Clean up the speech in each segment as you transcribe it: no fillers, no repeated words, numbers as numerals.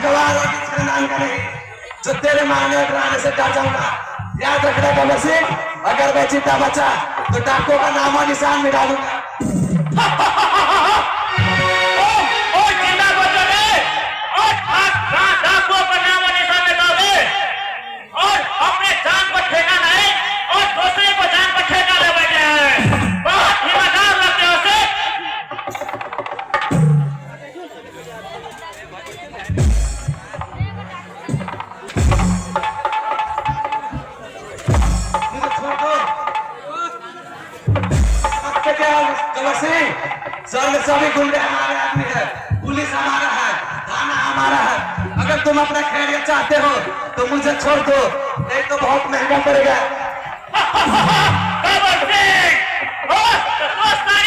गवार और किसी नाम का नहीं, जो तेरे मारने और डराने से डर जाऊंगा। याद रखना कमर सिंह, अगर मैं जीता बचा तो डाकुओं का नाम और निशान मिटा दूंगा। डाकुओं का नाम और निशान मिटाओगे और अपने जान पर ठेका नहीं और दूसरे को जान पर ठेका ले बैठे हैं। बहुत हिम्मतदार लगते हो से। सर सभी गुंडे हमारे आदमी है, पुलिस हमारा है, थाना हमारा है। अगर तुम अपना खैरियत चाहते हो तो मुझे छोड़ दो, नहीं तो बहुत महंगा पड़ेगा।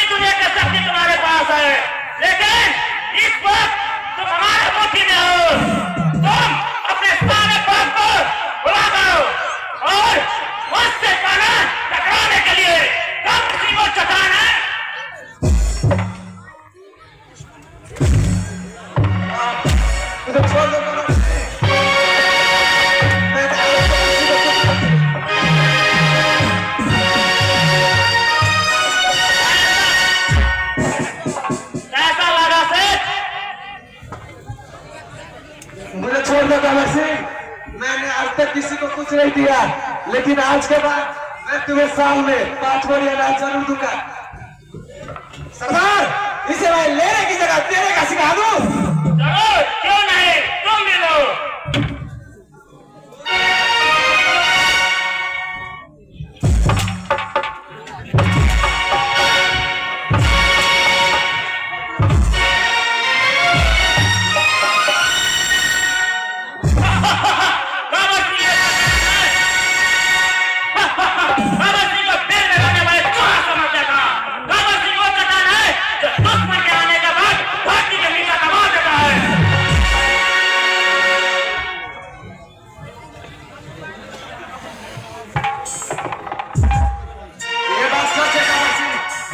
दुनिया का शक्ति तुम्हारे पास है, लेकिन इस वक्त तुम हमारे मुट्ठी में हो। तुम अपने सारे बाप को बुला दो और मुझसे कहना टकराने के लिए कब किसी को चटाना है। मुझे छोड़ दो। मुझे छोड़ दो कमर सिंह, मैंने आज तक किसी को कुछ नहीं दिया, लेकिन आज के बाद मैं तुम्हें साल में 5 बोरी अनाज जरूर दूंगा। सरदार, इसे मैं लेने की जगह तेरे का सिखा दूं। जरूर, क्यों नहीं, तुम भी लो।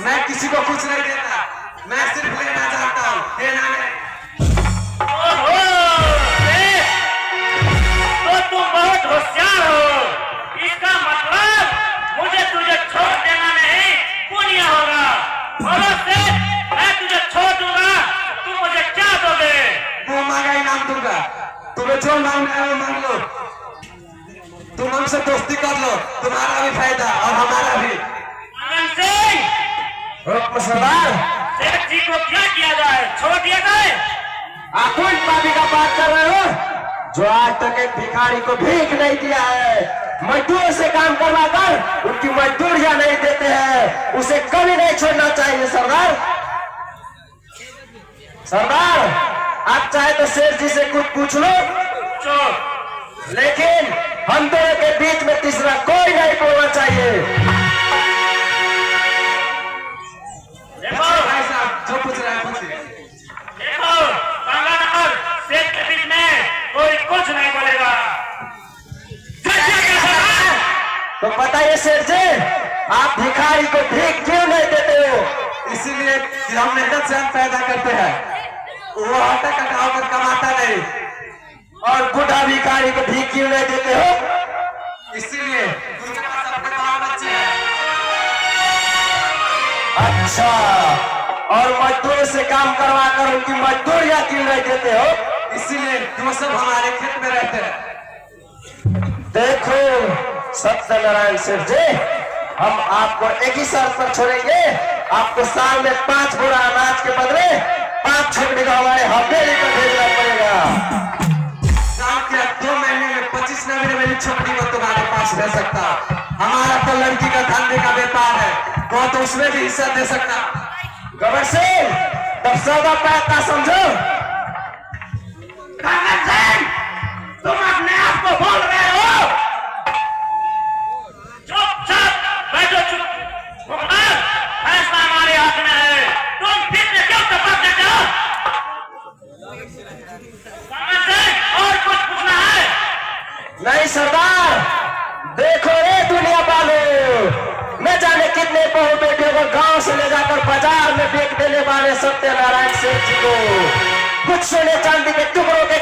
मैं किसी को कुछ नहीं देता, मैं सिर्फ लेना चाहता हूँ, देना नहीं। तो तुम बहुत होशियार हो। इसका मतलब मुझे तुझे छोड़ देना नहीं, पुण्य होगा। और उससे मैं तुझे छोड़ दूंगा, तुम मुझे क्या दोगे? वो मांगा इनाम दूंगा, तुम्हें जो मांगना है वो मांग लो। तुम हमसे दोस्ती कर लो, तुम्हारा भी फायदा और हमारा भी। आनंद सिंह, सरदार, सेठ जी को क्या किया जाए, छोड़ दिया जाए? आप कौन पापी का बात कर रहे हो, जो आज तक एक भिखारी को भीख नहीं दिया है? मजदूर से काम करवा कर उनकी मजदूरियां नहीं देते हैं, उसे कभी नहीं छोड़ना चाहिए। सरदार, सरदार, आप चाहे तो सेठ जी से कुछ पूछ लो, लेकिन हम दोनों के बीच में तीसरा कोई नहीं बोलना चाहिए। भाई साहब, जो पूछ रहे हैं पूछिए। देखो, गंगानगर सेठ के बीच में कोई कुछ नहीं बोलेगा। तो बताइए सेठ जी, आप भिखारी को भीख क्यों नहीं देते हो? इसीलिए कि हम मेहनत से हम पैदा करते हैं, वो आटा कटाव कर कमाता नहीं। और बूढ़ा भिखारी को भीख क्यों नहीं देते हो? इसीलिए उनके पास अपने बाल बच्चे हैं। अच्छा, और मजदूर से काम करवा कर उनकी मजदूरियां क्यों नहीं देते हो? इसीलिए तुम सब हमारे खेत में रहते हैं। देखो सत्यनारायण सेठ जी, हम आपको एक ही शर्त पर छोड़ेंगे, आपको साल में 5 बोरा अनाज के बदले 5 छोकरी को हमारे हवेली पर भेजना पड़ेगा। 2 महीने में 25 नवीन मेरी छोकरी को तुम्हारे पास रह सकता। हमारा तो लड़की का धंधे का व्यापार है, वो तो उसमें भी हिस्सा दे सकता। गबर सिंह, तब सौदा पैसा समझो। तुम अपने आप को बोल रहे हो? चुपचाप बैठो, चुप। फैसला हमारे हाथ में है, तुम बीच में क्यों टपक देते हो? और कुछ पूछना है? नहीं सरदार, देखो रे दुनिया वालों, न जाने कितने बहू बेटियों को गांव से ले जाकर बाजार में बेच देने वाले सत्यनारायण सेठ जी को कुछ सोने चांदी के टुकड़ों के